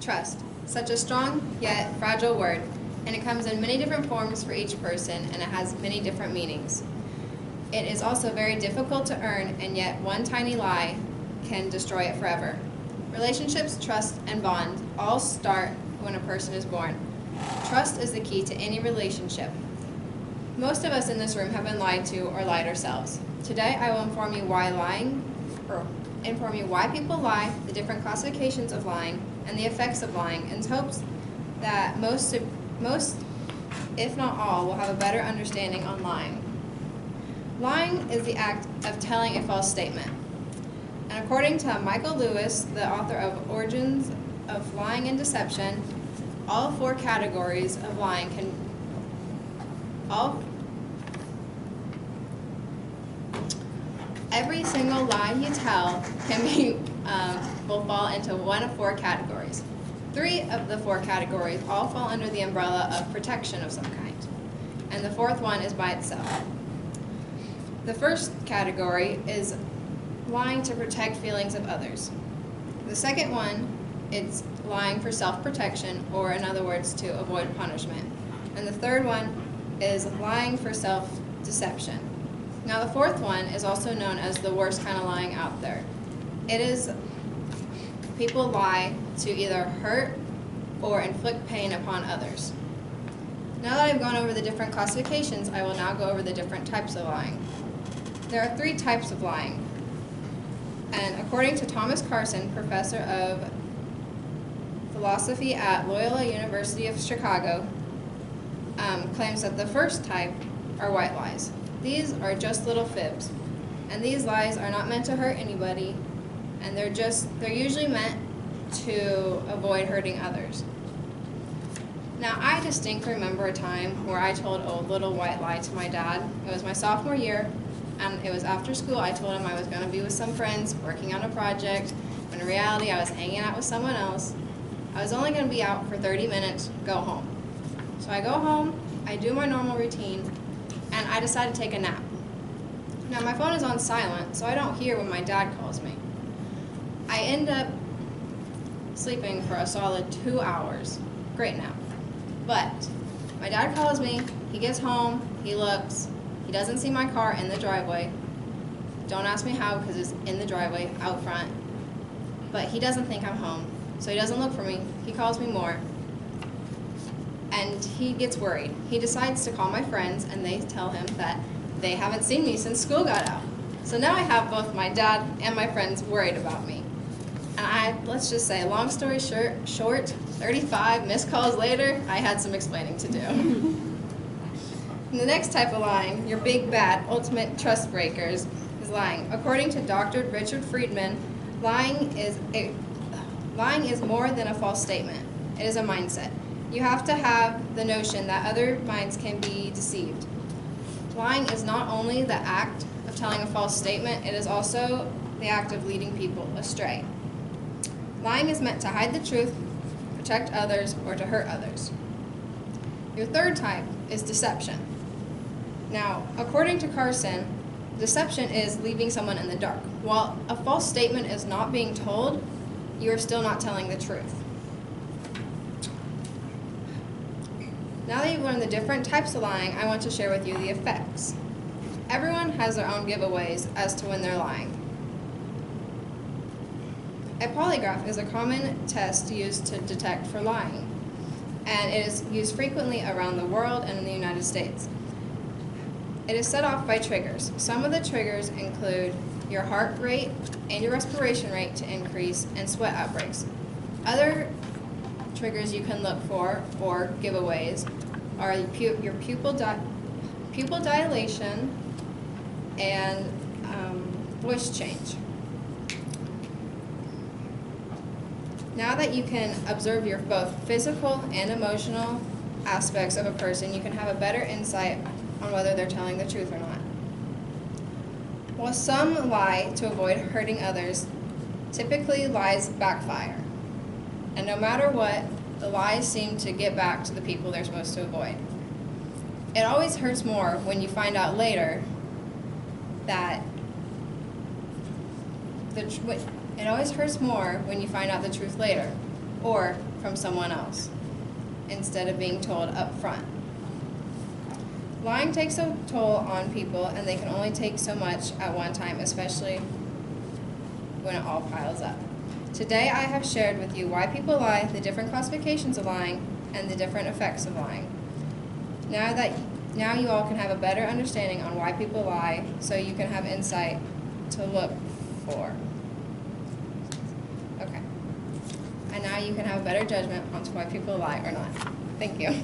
Trust, such a strong yet fragile word, and it comes in many different forms for each person, and it has many different meanings. It is also very difficult to earn, and yet one tiny lie can destroy it forever. Relationships, trust, and bond all start when a person is born. Trust is the key to any relationship. Most of us in this room have been lied to or lied ourselves. Today I will inform you why people lie, the different classifications of lying, and the effects of lying, in hopes that most, if not all, will have a better understanding on lying. Lying is the act of telling a false statement. And according to Michael Lewis, the author of Origins of Lying and Deception, all four categories of lying every single lie you tell will fall into one of four categories. Three of the four categories all fall under the umbrella of protection of some kind, and the fourth one is by itself. The first category is lying to protect feelings of others. The second one is lying for self-protection, or in other words, to avoid punishment. And the third one is lying for self-deception. Now the fourth one is also known as the worst kind of lying out there. It is people lie to either hurt or inflict pain upon others. Now that I've gone over the different classifications, I will now go over the different types of lying. There are three types of lying. And according to Thomas Carson, professor of philosophy at Loyola University of Chicago, claims that the first type are white lies. These are just little fibs, and these lies are not meant to hurt anybody, and they're usually meant to avoid hurting others. Now, I distinctly remember a time where I told a little white lie to my dad. It was my sophomore year, and it was after school. I told him I was going to be with some friends working on a project, when in reality I was hanging out with someone else. I was only going to be out for 30 minutes, go home. So I go home, I do my normal routine, and I decide to take a nap. Now my phone is on silent, so I don't hear when my dad calls me. I end up sleeping for a solid 2 hours. Great nap. But my dad calls me, he gets home, he looks, he doesn't see my car in the driveway. Don't ask me how, because it's in the driveway, out front. But he doesn't think I'm home, so he doesn't look for me. He calls me more. And he gets worried. He decides to call my friends, and they tell him that they haven't seen me since school got out. So now I have both my dad and my friends worried about me. And let's just say, long story short, 35 missed calls later, I had some explaining to do. And the next type of lying, your big bad ultimate trust breakers, is lying. According to Dr. Richard Friedman, lying is more than a false statement. It is a mindset. You have to have the notion that other minds can be deceived. Lying is not only the act of telling a false statement, it is also the act of leading people astray. Lying is meant to hide the truth, protect others, or to hurt others. Your third type is deception. Now, according to Carson, deception is leaving someone in the dark. While a false statement is not being told, you are still not telling the truth. Now that you've learned the different types of lying, I want to share with you the effects. Everyone has their own giveaways as to when they're lying. A polygraph is a common test used to detect for lying, and it is used frequently around the world and in the United States. It is set off by triggers. Some of the triggers include your heart rate and your respiration rate to increase, and sweat outbreaks. Other triggers you can look for, or giveaways, are your pupil dilation and voice change. Now that you can observe your both physical and emotional aspects of a person, you can have a better insight on whether they're telling the truth or not. While some lie to avoid hurting others, typically lies backfire. And no matter what, the lies seem to get back to the people they're supposed to avoid. It always hurts more when you find out later that it always hurts more when you find out the truth later. or from someone else, instead of being told up front. Lying takes a toll on people, and they can only take so much at one time, especially when it all piles up. Today I have shared with you why people lie, the different classifications of lying, and the different effects of lying. Now you all can have a better understanding on why people lie, so you can have insight to look for. Okay. And now you can have a better judgment on why people lie or not. Thank you.